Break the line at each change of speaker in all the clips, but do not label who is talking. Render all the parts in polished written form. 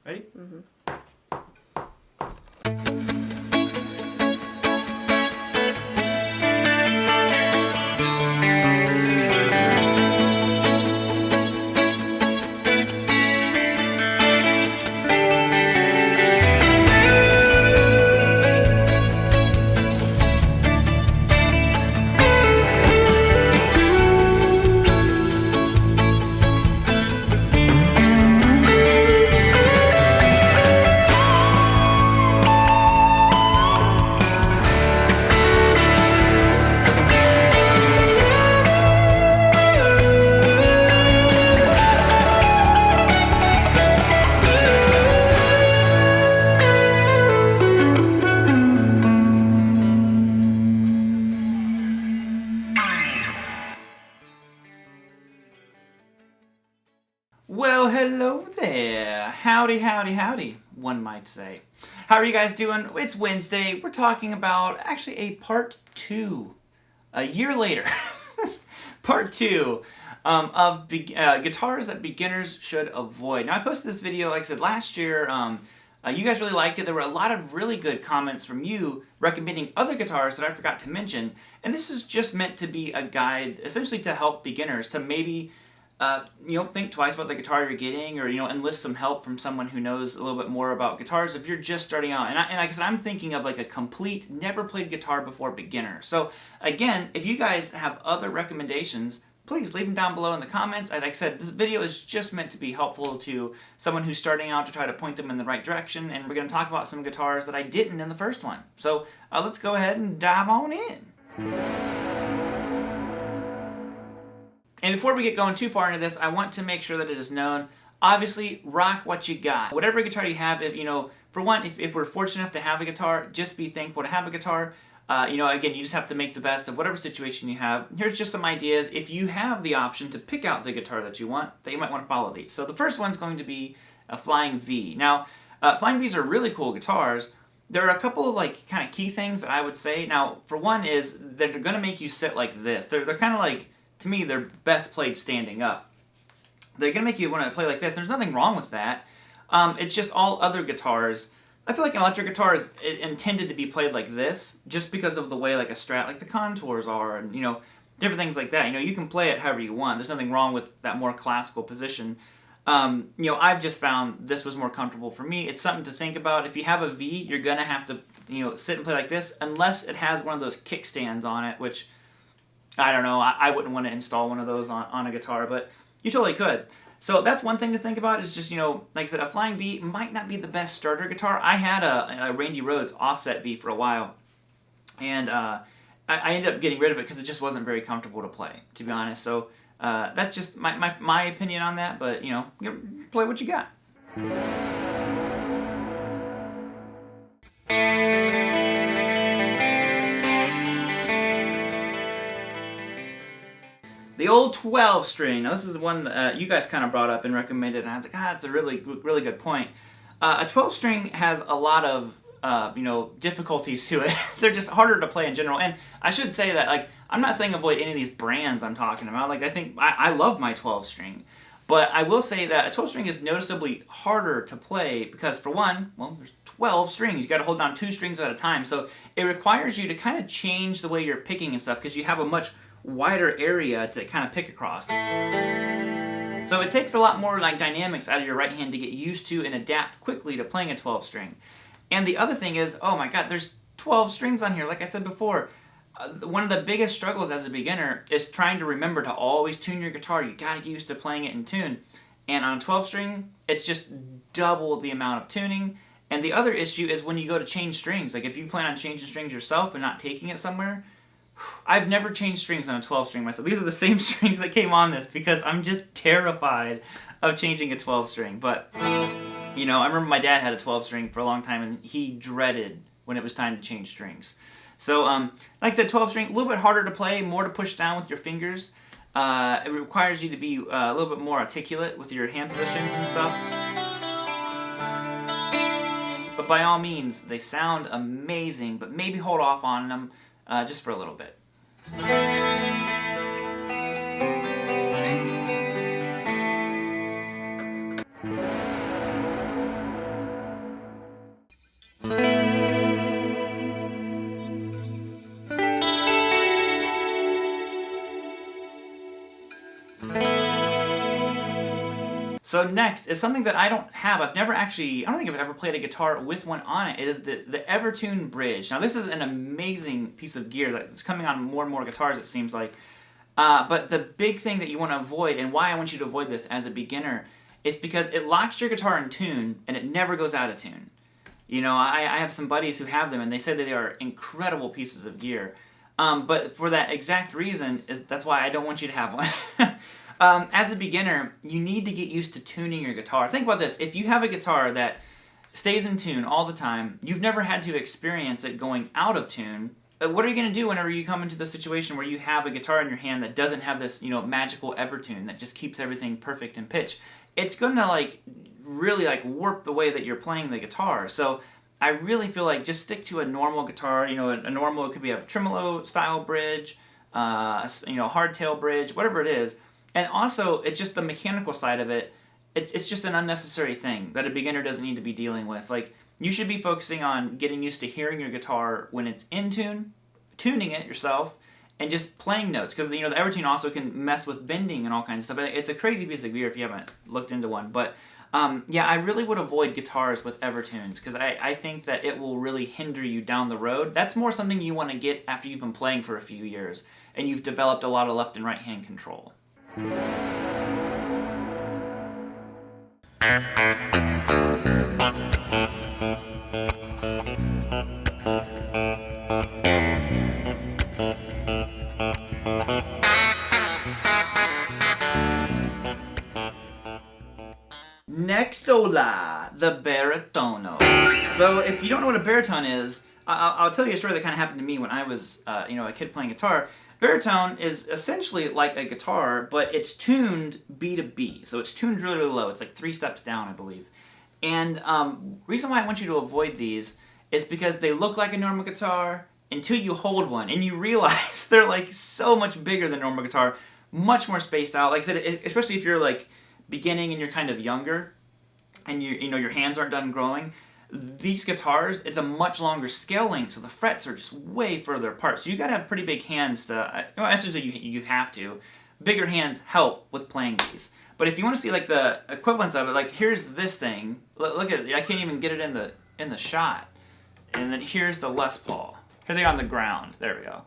Ready? Well, hello there. Howdy, howdy, howdy, one might say. How are you guys doing? It's Wednesday. We're talking about actually a part 2, a year later. Part 2 of guitars that beginners should avoid. Now, I posted this video, like I said, last year. You guys really liked it. There were a lot of really good comments from you recommending other guitars that I forgot to mention. And this is just meant to be a guide, essentially to help beginners to maybe think twice about the guitar you're getting, or enlist some help from someone who knows a little bit more about guitars if you're just starting out. And like I said, I'm thinking of like a complete, never played guitar before beginner. So again, if you guys have other recommendations, please leave them down below in the comments. Like I said, this video is just meant to be helpful to someone who's starting out, to try to point them in the right direction. And we're going to talk about some guitars that I didn't in the first one. So let's go ahead and dive on in. And before we get going too far into this, I want to make sure that it is known, obviously, rock what you got. Whatever guitar you have, for one, if we're fortunate enough to have a guitar, just be thankful to have a guitar. Again, you just have to make the best of whatever situation you have. Here's just some ideas. If you have the option to pick out the guitar that you want, that you might want to follow these. So the first one's going to be a Flying V. Now, Flying Vs are really cool guitars. There are a couple of kind of key things that I would say. Now, for one is they're going to make you sit like this. They're kind of like, to me, they're best played standing up. They're going to make you want to play like this. There's nothing wrong with that. It's just all other guitars. I feel like an electric guitar is intended to be played like this, just because of the way like a Strat, like the contours are, and different things like that. You can play it however you want. There's nothing wrong with that more classical position. I've just found this was more comfortable for me. It's something to think about. If you have a V, you're going to have to sit and play like this, unless it has one of those kickstands on it, which I don't know, I wouldn't want to install one of those on a guitar, but you totally could. So that's one thing to think about, is just, like I said, a Flying V might not be the best starter guitar. I had a Randy Rhoads offset V for a while, and I ended up getting rid of it because it just wasn't very comfortable to play, to be honest. So that's just my opinion on that, but, play what you got. The old 12 string. Now this is the one that you guys kind of brought up and recommended, and I was like, that's a really good point. A 12 string has a lot of difficulties to it. They're just harder to play in general. And I should say that, I'm not saying avoid any of these brands I'm talking about. I love my 12 string, but I will say that a 12 string is noticeably harder to play because, for one, well, there's 12 strings. You got to hold down 2 strings at a time, so it requires you to kind of change the way you're picking and stuff because you have a much wider area to kind of pick across. So it takes a lot more dynamics out of your right hand to get used to and adapt quickly to playing a 12 string. And the other thing is, oh my god, there's 12 strings on here. Like I said before, one of the biggest struggles as a beginner is trying to remember to always tune your guitar. You got to get used to playing it in tune. And on a 12 string, it's just double the amount of tuning. And the other issue is when you go to change strings. Like if you plan on changing strings yourself and not taking it somewhere, I've never changed strings on a 12 string myself. These are the same strings that came on this because I'm just terrified of changing a 12 string. But, I remember my dad had a 12 string for a long time and he dreaded when it was time to change strings. So, like I said, 12 string, a little bit harder to play, more to push down with your fingers. It requires you to be a little bit more articulate with your hand positions and stuff. But by all means, they sound amazing, but maybe hold off on them just for a little bit. So next is something that I don't have. I don't think I've ever played a guitar with one on it. It is the Evertune Bridge. Now this is an amazing piece of gear that's coming on more and more guitars, it seems like. But the big thing that you want to avoid, and why I want you to avoid this as a beginner, is because it locks your guitar in tune and it never goes out of tune. You know, I have some buddies who have them and they say that they are incredible pieces of gear. But for that exact reason, that's why I don't want you to have one. As a beginner, you need to get used to tuning your guitar. Think about this. If you have a guitar that stays in tune all the time, you've never had to experience it going out of tune, what are you going to do whenever you come into the situation where you have a guitar in your hand that doesn't have this, you know, magical Evertune that just keeps everything perfect in pitch? It's going to really warp the way that you're playing the guitar. So I really feel like just stick to a normal guitar. You know, a normal, it could be a tremolo style bridge, you know, hardtail bridge, whatever it is. And also, it's just the mechanical side of it. It's just an unnecessary thing that a beginner doesn't need to be dealing with. Like, you should be focusing on getting used to hearing your guitar when it's in tune, tuning it yourself, and just playing notes. Because, you know, the Evertune also can mess with bending and all kinds of stuff. It's a crazy piece of gear if you haven't looked into one. But, yeah, I really would avoid guitars with Evertunes because I think that it will really hinder you down the road. That's more something you want to get after you've been playing for a few years and you've developed a lot of left and right hand control. Next, the Baritone. So if you don't know what a baritone is, I'll tell you a story that kind of happened to me when I was you know, a kid playing guitar. Baritone is essentially like a guitar, but it's tuned B to B. So it's tuned really, really low. It's like 3 steps down, I believe. And reason why I want you to avoid these is because they look like a normal guitar until you hold one and you realize they're like so much bigger than normal guitar, much more spaced out. Like I said, especially if you're like beginning and you're kind of younger and you know your hands aren't done growing. These guitars, it's a much longer scale length, so the frets are just way further apart. So you gotta have pretty big hands to, well, actually you have to. Bigger hands help with playing these. But if you want to see like the equivalence of it, like here's this thing. Look at it, I can't even get it in the shot. And then here's the Les Paul. Here they are on the ground. There we go.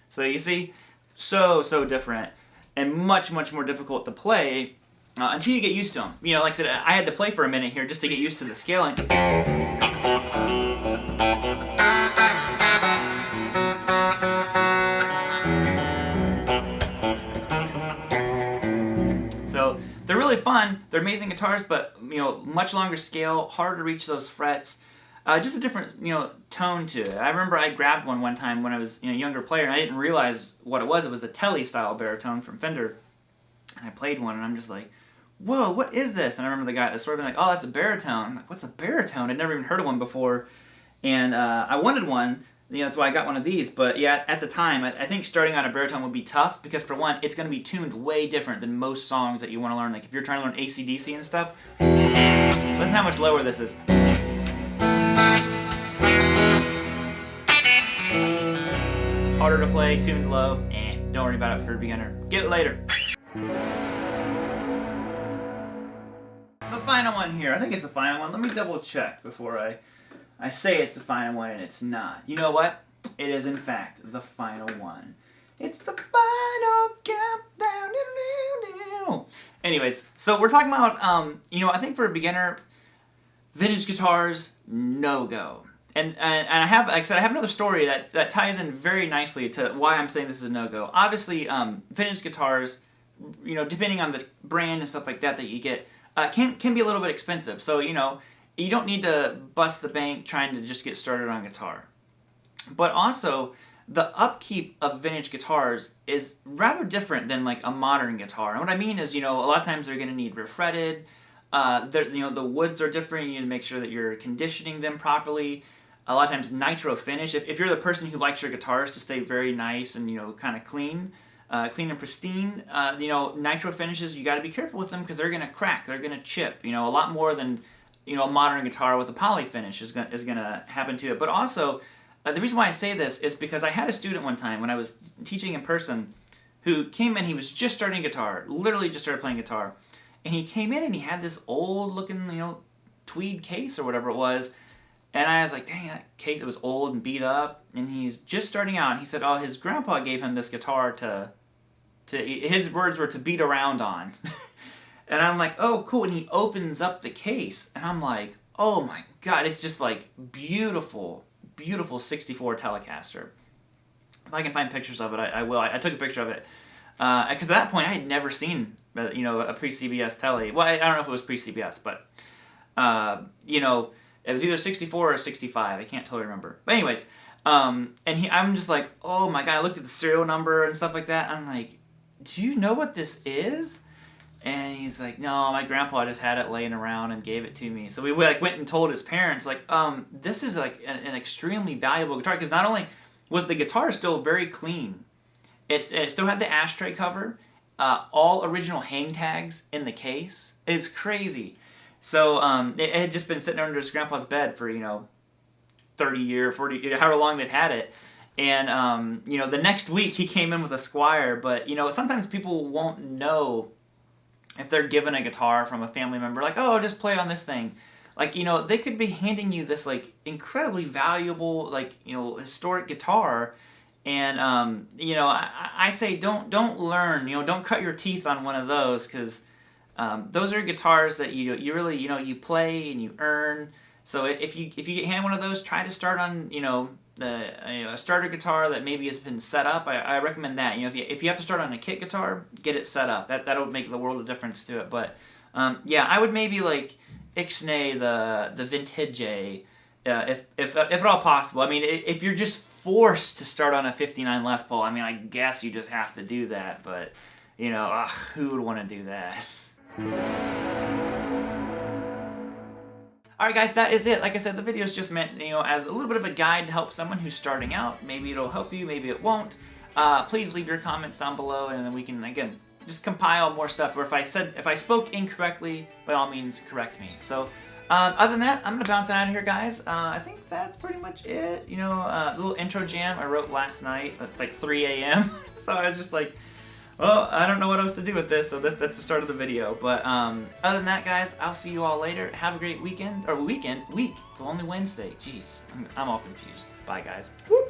So you see, so different and much more difficult to play. Until you get used to them. You know, like I said, I had to play for a minute here just to get used to the scaling. So they're really fun. They're amazing guitars, but you know, much longer scale, harder to reach those frets. Just a different, you know, tone to it. I remember I grabbed one time when I was, you know, a younger player, and I didn't realize what it was. It was a Telly style baritone from Fender, and I played one, and I'm just like, whoa, what is this? And I remember the guy at the store being like, oh, that's a baritone. I'm like, what's a baritone? I'd never even heard of one before. And I wanted one. You know, that's why I got one of these. But yeah, at the time, I think starting on a baritone would be tough because for one, it's going to be tuned way different than most songs that you want to learn. Like if you're trying to learn AC/DC and stuff, listen how much lower this is. Harder to play, tuned low. Don't worry about it for a beginner. Get it later. The final one here. I think it's the final one. Let me double check before I say it's the final one and it's not. You know what? It is in fact the final one. It's the final countdown. Anyways, so we're talking about, you know, I think for a beginner, vintage guitars, no-go. And I have, like I said, I have another story that ties in very nicely to why I'm saying this is a no-go. Obviously, vintage guitars, you know, depending on the brand and stuff like that you get, can be a little bit expensive. So, you know, you don't need to bust the bank trying to just get started on guitar. But also, the upkeep of vintage guitars is rather different than like a modern guitar. And what I mean is, you know, a lot of times they're going to need refretted. You know, the woods are different. You need to make sure that you're conditioning them properly. A lot of times nitro finish. If you're the person who likes your guitars to stay very nice and, you know, kind of clean and pristine, you know, nitro finishes, you got to be careful with them because they're going to crack, they're going to chip, you know, a lot more than, you know, a modern guitar with a poly finish is going to happen to it. But also, the reason why I say this is because I had a student one time when I was teaching in person who came in, he was just starting guitar, literally just started playing guitar, And he came in and he had this old looking, you know, tweed case or whatever it was. And I was like, dang, that case, it was old and beat up. And he's just starting out. And he said, oh, his grandpa gave him this guitar to his words were to beat around on. And I'm like, oh, cool. And he opens up the case. And I'm like, oh my God, it's just like beautiful, beautiful 64 Telecaster. If I can find pictures of it, I will. I took a picture of it. Because at that point, I had never seen, you know, a pre-CBS Tele. Well, I don't know if it was pre-CBS, but, you know, it was either 64 or 65. I can't totally remember. But anyways, I'm just like, oh my God. I looked at the serial number and stuff like that. I'm like, do you know what this is? And he's like, no, my grandpa just had it laying around and gave it to me. So we like went and told his parents, like, this is like an extremely valuable guitar, because not only was the guitar still very clean, it still had the ashtray cover, all original hang tags in the case. It's crazy. So it had just been sitting under his grandpa's bed for, you know, 30 years, 40, however long they've had it. And, you know, the next week he came in with a Squire, but, you know, sometimes people won't know if they're given a guitar from a family member, like, oh, just play on this thing. Like, you know, they could be handing you this, like, incredibly valuable, like, you know, historic guitar. And, you know, I say don't learn, you know, don't cut your teeth on one of those, because those are guitars that you really, you know, you play and you earn. So if you get handed one of those, try to start on, you know, a starter guitar that maybe has been set up. I recommend that. You know, if you have to start on a kit guitar, get it set up. That'll make the world of difference to it. But yeah, I would maybe like ixnay the vintage, if at all possible. I mean, if you're just forced to start on a 59 Les Paul, I mean, I guess you just have to do that. But you know, who would want to do that? Alright guys, that is it. Like I said, the video is just meant, you know, as a little bit of a guide to help someone who's starting out. Maybe it'll help you, maybe it won't. Please leave your comments down below, and then we can, again, just compile more stuff. Or if I spoke incorrectly, by all means, correct me. So, other than that, I'm gonna bounce out of here, guys. I think that's pretty much it. You know, the little intro jam I wrote last night at like 3 a.m. So I was just like, well, I don't know what else to do with this, so that's the start of the video. But other than that, guys, I'll see you all later. Have a great weekend, or week. It's only Wednesday. Jeez, I'm all confused. Bye, guys. Woo!